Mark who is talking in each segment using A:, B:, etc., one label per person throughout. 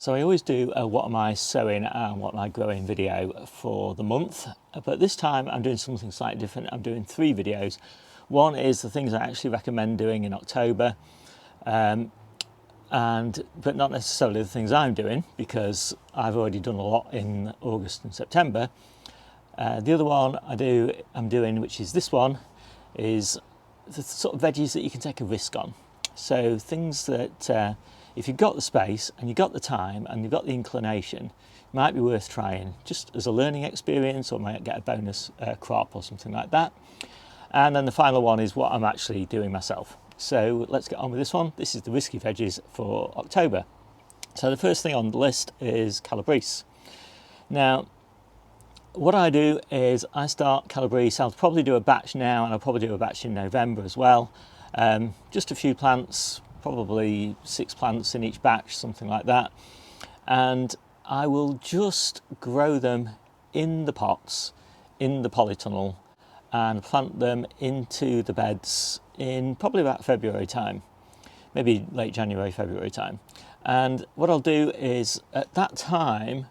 A: So I always do a what am I sowing and what am I growing video for the month, but this time I'm doing something slightly different. I'm doing 3 videos. One is the things I actually recommend doing in October, but not necessarily the things I'm doing, because I've already done a lot in August and September. The other one I'm doing, which is this one, is the sort of veggies that you can take a risk on. So things that if you've got the space and you've got the time and you've got the inclination, it might be worth trying just as a learning experience, or might get a bonus crop or something like that. And then the final one is what I'm actually doing myself. So let's get on with this one. This is the Risky Veggies for October. So the first thing on the list is Calabrese. Now, what I do is I start Calabrese. I'll probably do a batch now, and I'll probably do a batch in November as well. Just a few plants, probably 6 plants in each batch, something like that. And I will just grow them in the pots, in the polytunnel, and plant them into the beds in probably about February time, maybe late January, February time. And what I'll do is at that time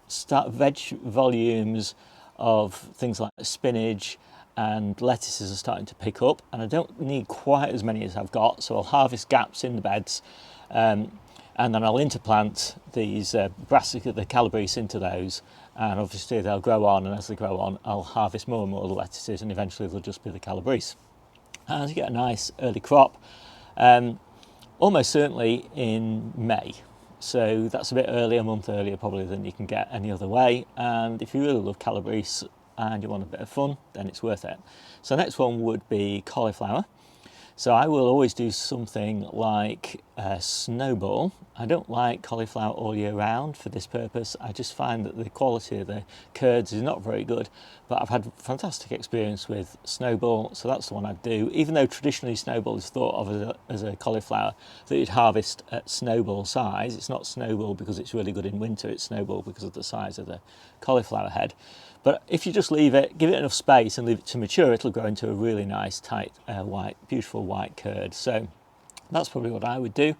A: start veg volumes of things like spinach and lettuces are starting to pick up, and I don't need quite as many as I've got, so I'll harvest gaps in the beds, and then I'll interplant these brassica, the Calabrese, into those, and obviously they'll grow on, and as they grow on I'll harvest more and more of the lettuces, and eventually they'll just be the Calabrese. And you get a nice early crop, almost certainly in May. So that's a bit earlier, a month earlier probably than you can get any other way. And if you really love Calabrese and you want a bit of fun, then it's worth it. So next one would be cauliflower. So I will always do something like a snowball. I don't like cauliflower all year round for this purpose. I just find that the quality of the curds is not very good, but I've had fantastic experience with snowball, so that's the one I'd do. Even though traditionally snowball is thought of as a cauliflower that you'd harvest at snowball size, it's not snowball because it's really good in winter, it's snowball because of the size of the cauliflower head. But if you just leave it, give it enough space and leave it to mature, it'll grow into a really nice, tight, white, beautiful white curd. So that's probably what I would do.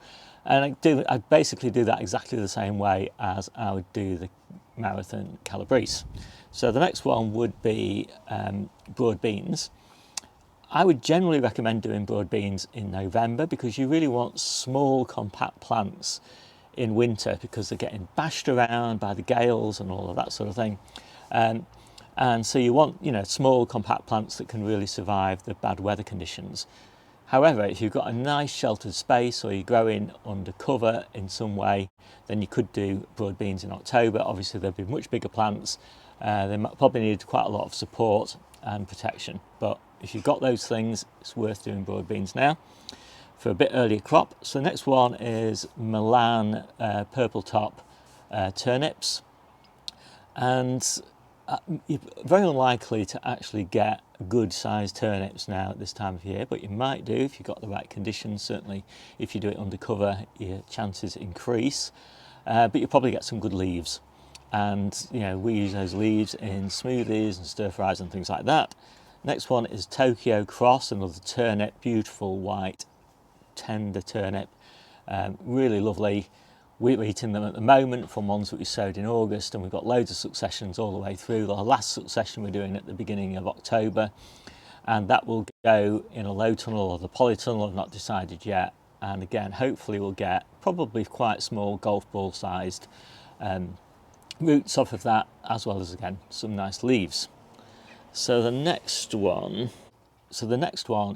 A: And I'd basically do that exactly the same way as I would do the marathon Calabrese. So the next one would be broad beans. I would generally recommend doing broad beans in November, because you really want small, compact plants in winter, because they're getting bashed around by the gales and all of that sort of thing. And so you want, small compact plants that can really survive the bad weather conditions. However, if you've got a nice sheltered space, or you're growing under cover in some way, then you could do broad beans in October. Obviously they'll be much bigger plants. They might probably need quite a lot of support and protection, but if you've got those things, it's worth doing broad beans now for a bit earlier crop. So the next one is Milan purple top turnips. And you're very unlikely to actually get good sized turnips now at this time of year, but you might do if you've got the right conditions. Certainly if you do it under cover, your chances increase, but you'll probably get some good leaves. And we use those leaves in smoothies and stir fries and things like that. Next one is Tokyo Cross, another turnip, beautiful white tender turnip, really lovely. We're eating them at the moment from ones that we sowed in August, and we've got loads of successions all the way through. The last succession we're doing at the beginning of October, and that will go in a low tunnel or the polytunnel. I've not decided yet. And again, hopefully we'll get probably quite small golf ball sized roots off of that, as well as again some nice leaves. So the next one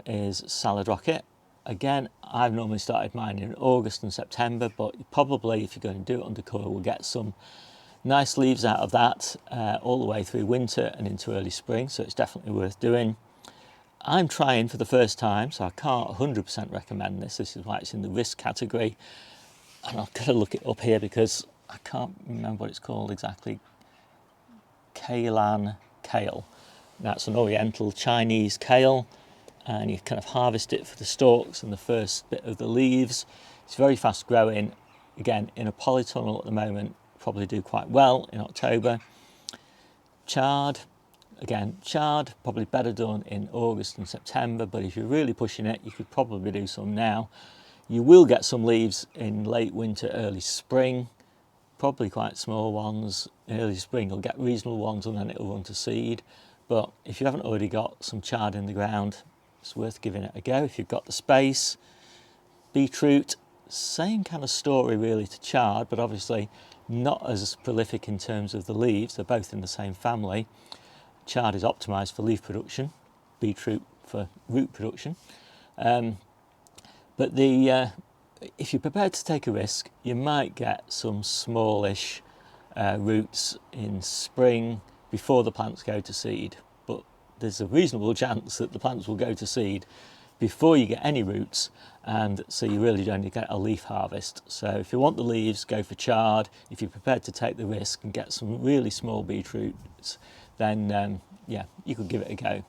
A: is salad rocket. Again, I've normally started mine in August and September, but probably if you're going to do it under cover, we'll get some nice leaves out of that all the way through winter and into early spring, so it's definitely worth doing. I'm trying for the first time, so I can't 100% recommend this. This is why it's in the risk category, and I've got to look it up here because I can't remember what it's called exactly. Kale. That's an oriental Chinese kale. And you kind of harvest it for the stalks and the first bit of the leaves. It's very fast growing. Again, in a polytunnel at the moment, probably do quite well in October. Chard, probably better done in August and September, but if you're really pushing it, you could probably do some now. You will get some leaves in late winter, early spring. probably quite small ones. In early spring you'll get reasonable ones and then it'll run to seed. But if you haven't already got some chard in the ground, it's worth giving it a go if you've got the space. Beetroot, same kind of story really to chard, but obviously not as prolific in terms of the leaves. They're both in the same family. Chard is optimised for leaf production, beetroot for root production. But if you're prepared to take a risk, you might get some smallish roots in spring before the plants go to seed. But there's a reasonable chance that the plants will go to seed before you get any roots, and so you really don't get a leaf harvest. So if you want the leaves, go for chard. If you're prepared to take the risk and get some really small beetroots, then yeah, you could give it a go.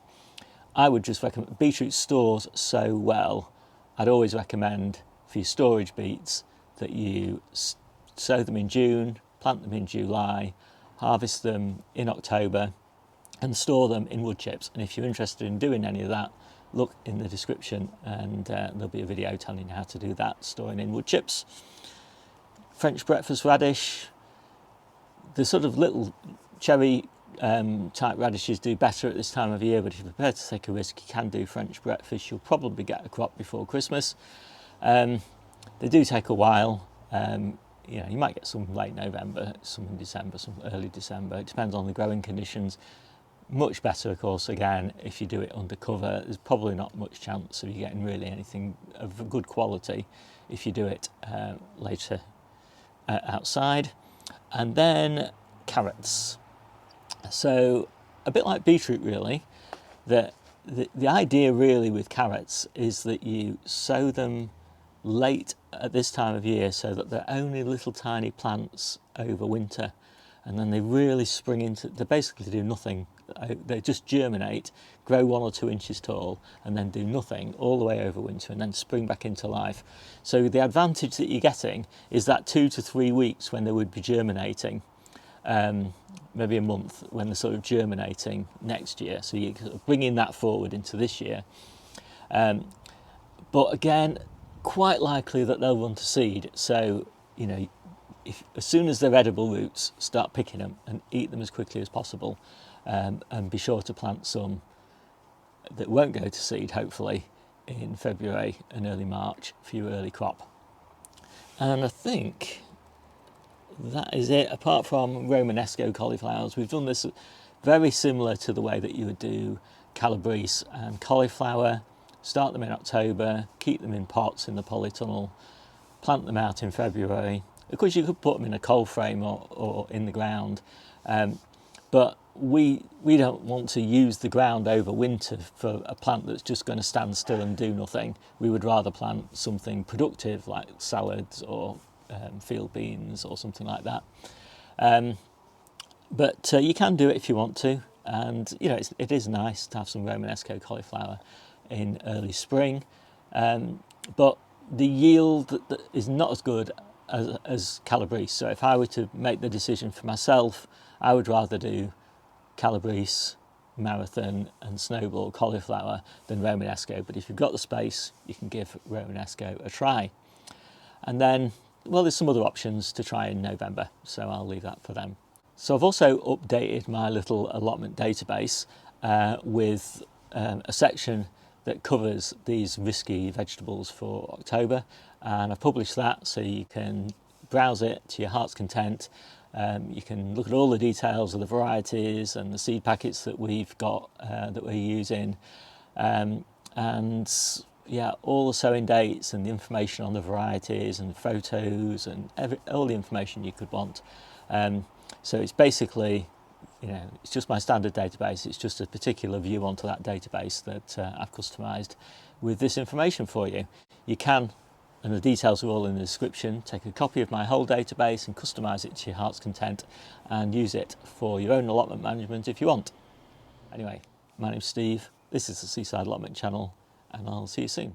A: I would just recommend, beetroot stores so well, I'd always recommend for your storage beets that you sow them in June, plant them in July, harvest them in October and store them in wood chips. And if you're interested in doing any of that, look in the description and there'll be a video telling you how to do that, storing in wood chips. French breakfast radish, the sort of little cherry type radishes do better at this time of year, but if you're prepared to take a risk, you can do French breakfast. You'll probably get a crop before Christmas. They do take a while. You know, you might get some late November, some in December, some early December. It depends on the growing conditions. Much better, of course, again, if you do it under cover. There's probably not much chance of you getting really anything of good quality if you do it later outside. And then carrots. So a bit like beetroot really, the idea really with carrots is that you sow them late at this time of year so that they're only little tiny plants over winter, and then they really spring into, they basically do nothing. They just germinate, grow 1 or 2 inches tall, and then do nothing all the way over winter and then spring back into life. So the advantage that you're getting is that 2 to 3 weeks when they would be germinating, maybe a month when they're sort of germinating next year. So you're bringing that forward into this year. But again, quite likely that they'll run to seed. So, you know, as soon as they're edible roots, start picking them and eat them as quickly as possible. And be sure to plant some that won't go to seed, hopefully, in February and early March for your early crop. And I think that is it, apart from Romanesco cauliflowers. We've done this very similar to the way that you would do Calabrese and cauliflower. Start them in October, keep them in pots in the polytunnel, plant them out in February. Of course, you could put them in a cold frame or in the ground, but we don't want to use the ground over winter for a plant that's just going to stand still and do nothing. We would rather plant something productive like salads or field beans or something like that. But you can do it if you want to, and you know it is nice to have some Romanesco cauliflower in early spring, but the yield is not as good as Calabrese. So if I were to make the decision for myself, I would rather do Calabrese, Marathon and Snowball cauliflower than Romanesco. But if you've got the space, you can give Romanesco a try. And then, well, there's some other options to try in November, so I'll leave that for them. So I've also updated my little allotment database with a section that covers these risky vegetables for October, and I've published that so you can browse it to your heart's content. You can look at all the details of the varieties and the seed packets that we've got that we're using, and yeah, all the sowing dates and the information on the varieties and photos and all the information you could want. So it's basically, you know, it's just my standard database. It's just a particular view onto that database that I've customised with this information for you. You can, and the details are all in the description, take a copy of my whole database and customise it to your heart's content and use it for your own allotment management if you want. Anyway, my name's Steve, this is the Seaside Allotment channel, and I'll see you soon.